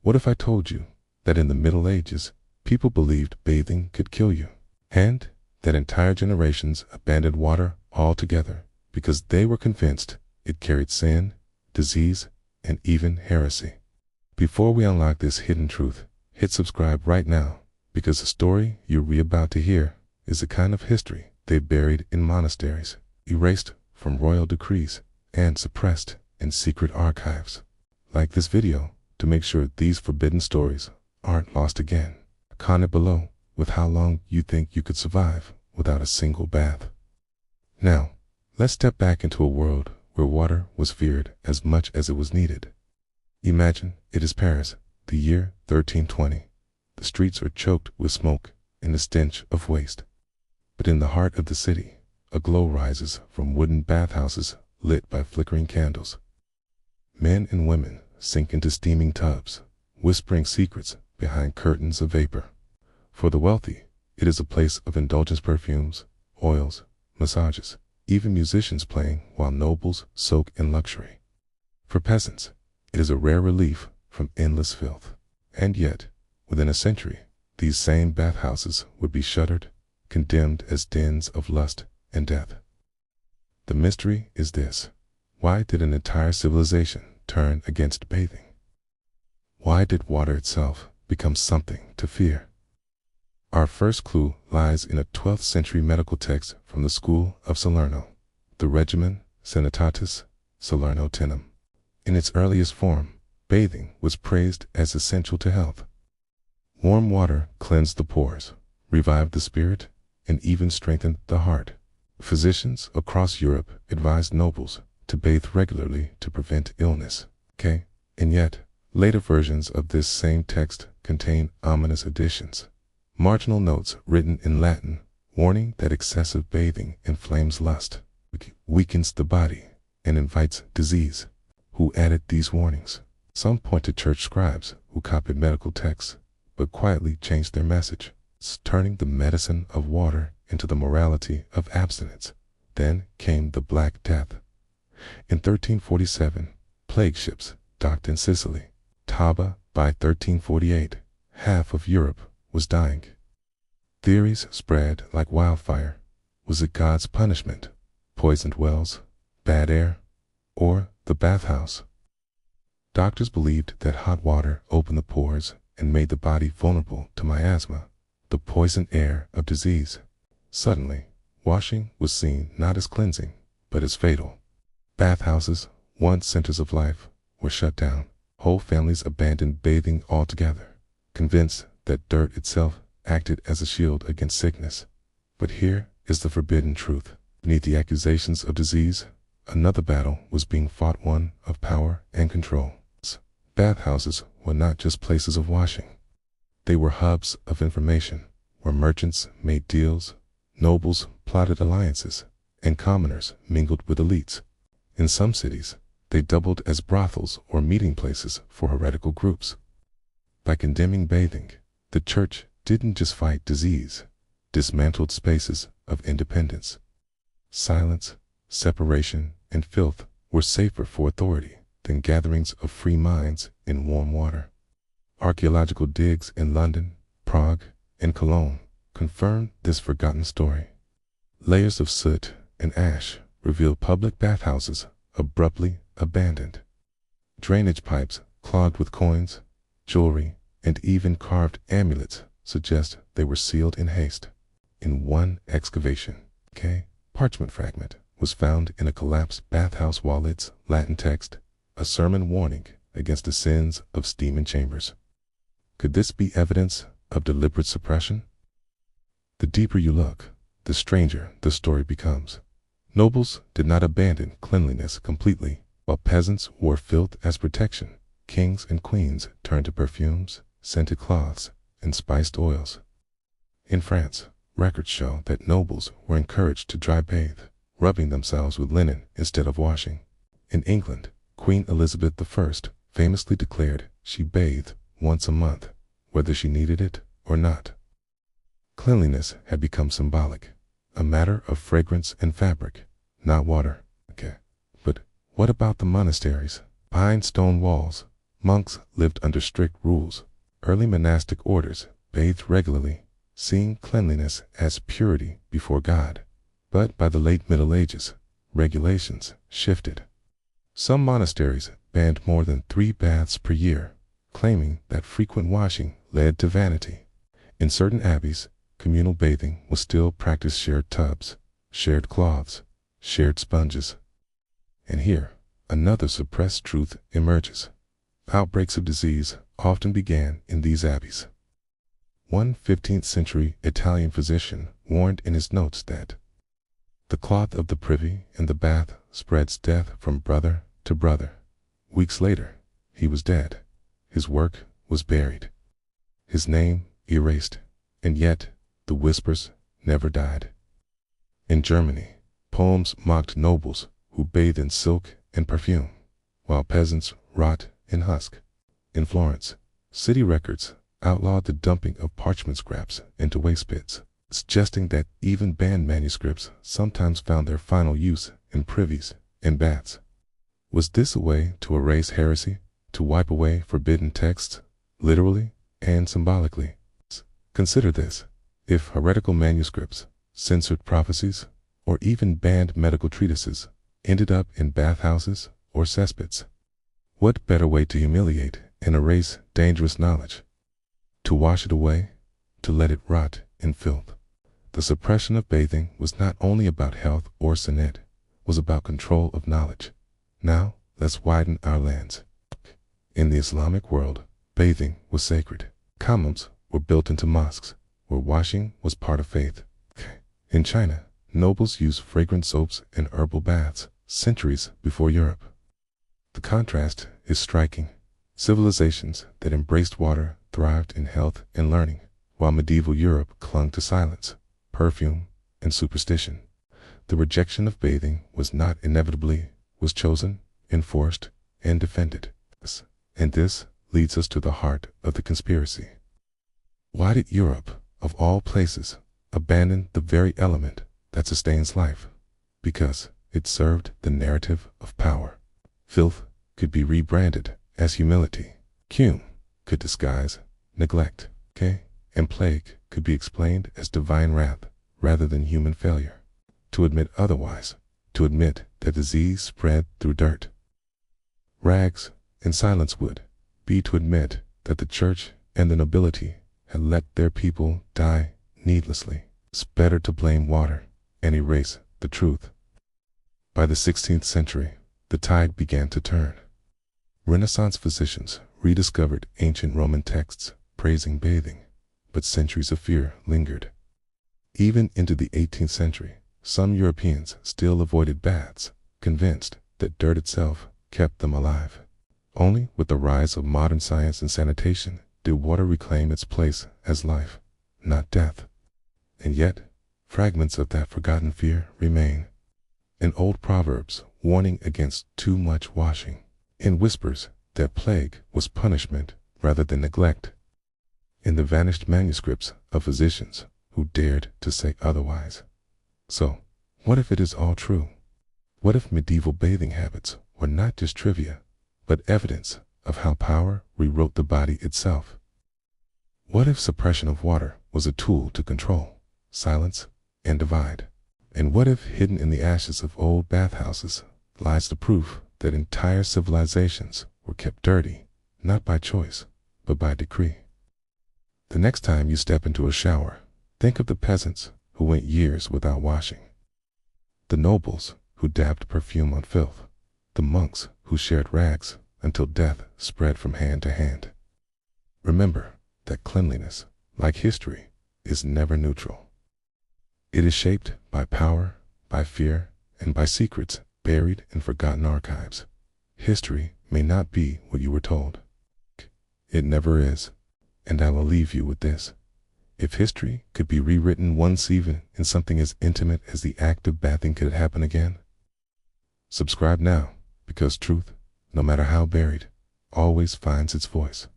What if I told you that in the Middle Ages, people believed bathing could kill you, and that entire generations abandoned water altogether because they were convinced it carried sin, disease, and even heresy? Before we unlock this hidden truth, hit subscribe right now, because the story you're about to hear is the kind of history they buried in monasteries, erased from royal decrees, and suppressed in secret archives. Like this video to make sure these forbidden stories aren't lost again. Comment below with how long you think you could survive without a single bath. Now, let's step back into a world where water was feared as much as it was needed. Imagine it is Paris, the year 1320. The streets are choked with smoke and the stench of waste. But in the heart of the city, a glow rises from wooden bathhouses lit by flickering candles. Men and women sink into steaming tubs, whispering secrets behind curtains of vapor. For the wealthy, it is a place of indulgence, perfumes, oils, massages, even musicians playing while nobles soak in luxury. For peasants, it is a rare relief from endless filth. And yet, within a century, these same bathhouses would be shuttered, condemned as dens of lust and death. The mystery is this: why did an entire civilization turn against bathing? Why did water itself become something to fear? Our first clue lies in a 12th century medical text from the school of Salerno, the Regimen Sanitatis Salernitenum. In its earliest form, bathing was praised as essential to health. Warm water cleansed the pores, revived the spirit, and even strengthened the heart. Physicians across Europe advised nobles to bathe regularly to prevent illness. And yet, later versions of this same text contain ominous additions. Marginal notes written in Latin, warning that excessive bathing inflames lust, weakens the body, and invites disease. Who added these warnings? Some point to church scribes who copied medical texts, but quietly changed their message, turning the medicine of water into the morality of abstinence. Then came the Black Death. In 1347, plague ships docked in Sicily. Taba, by 1348, half of Europe was dying. Theories spread like wildfire. Was it God's punishment, poisoned wells, bad air, or the bathhouse? Doctors believed that hot water opened the pores and made the body vulnerable to miasma, the poison air of disease. Suddenly, washing was seen not as cleansing, but as fatal. Bathhouses, once centers of life, were shut down. Whole families abandoned bathing altogether, convinced that dirt itself acted as a shield against sickness. But here is the forbidden truth. Beneath the accusations of disease, another battle was being fought, one of power and control. Bathhouses were not just places of washing. They were hubs of information, where merchants made deals, nobles plotted alliances, and commoners mingled with elites. In some cities, they doubled as brothels or meeting places for heretical groups. By condemning bathing, the church didn't just fight disease, dismantled spaces of independence. Silence, separation, and filth were safer for authority than gatherings of free minds in warm water. Archaeological digs in London, Prague, and Cologne confirmed this forgotten story. Layers of soot and ash revealed public bathhouses abruptly abandoned. Drainage pipes clogged with coins, jewelry, and even carved amulets suggest they were sealed in haste. In one excavation, parchment fragment was found in a collapsed bathhouse wall. Its Latin text, a sermon warning against the sins of steaming chambers. Could this be evidence of deliberate suppression? The deeper you look, the stranger the story becomes. Nobles did not abandon cleanliness completely, while peasants wore filth as protection. Kings and queens turned to perfumes, scented cloths, and spiced oils. In France, records show that nobles were encouraged to dry bathe, rubbing themselves with linen instead of washing. In England, Queen Elizabeth I famously declared she bathed once a month, whether she needed it or not. Cleanliness had become symbolic, a matter of fragrance and fabric, not water. But what about the monasteries? Behind stone walls, Monks lived under strict rules. Early monastic orders bathed regularly, seeing cleanliness as purity before God. But by the late Middle Ages, regulations shifted. Some monasteries banned more than 3 baths per year, claiming that frequent washing led to vanity. In certain abbeys, communal bathing was still practiced: shared tubs, shared cloths, shared sponges. And here, another suppressed truth emerges. Outbreaks of disease often began in these abbeys. One 15th century Italian physician warned in his notes that the cloth of the privy in the bath spreads death from brother to brother. Weeks later, he was dead. His work was buried, his name erased, and yet the whispers never died. In Germany, poems mocked nobles who bathed in silk and perfume, while peasants rot in husk. In Florence, city records outlawed the dumping of parchment scraps into waste pits, suggesting that even banned manuscripts sometimes found their final use in privies and baths. Was this a way to erase heresy, to wipe away forbidden texts, literally and symbolically? Consider this: if heretical manuscripts, censored prophecies, or even banned medical treatises ended up in bathhouses or cesspits, what better way to humiliate and erase dangerous knowledge? To wash it away, to let it rot in filth. The suppression of bathing was not only about health or sanit, it was about control of knowledge. Now, let's widen our lens. In the Islamic world, bathing was sacred. Hammams were built into mosques, where washing was part of faith. In China, nobles used fragrant soaps and herbal baths centuries before Europe. The contrast is striking. Civilizations that embraced water thrived in health and learning, while medieval Europe clung to silence, perfume, and superstition. The rejection of bathing was not inevitably, was chosen, enforced, and defended. And this leads us to the heart of the conspiracy. Why did Europe, of all places, abandon the very element that sustains life? Because it served the narrative of power. Filth could be rebranded as humility. Cume could disguise neglect. And plague could be explained as divine wrath rather than human failure. To admit otherwise, to admit that disease spread through dirt, rags, and silence would be to admit that the church and the nobility had let their people die needlessly. It's better to blame water and erase the truth. By the 16th century, the tide began to turn. Renaissance physicians rediscovered ancient Roman texts praising bathing, but centuries of fear lingered. Even into the 18th century, some Europeans still avoided baths, convinced that dirt itself kept them alive. Only with the rise of modern science and sanitation did water reclaim its place as life, not death. And yet, fragments of that forgotten fear remain. In old proverbs warning against too much washing, in whispers that plague was punishment rather than neglect, in the vanished manuscripts of physicians who dared to say otherwise. So, what if it is all true? What if medieval bathing habits were not just trivia, but evidence of how power rewrote the body itself? What if suppression of water was a tool to control, silence, and divide? And what if hidden in the ashes of old bathhouses lies the proof that entire civilizations were kept dirty, not by choice, but by decree? The next time you step into a shower, think of the peasants who went years without washing, the nobles who dabbed perfume on filth, the monks who shared rags until death spread from hand to hand. Remember that cleanliness, like history, is never neutral. It is shaped by power, by fear, and by secrets buried in forgotten archives. History may not be what you were told. It never is. And I will leave you with this. If history could be rewritten once, even in something as intimate as the act of bathing, could it happen again? Subscribe now, because truth, no matter how buried, always finds its voice.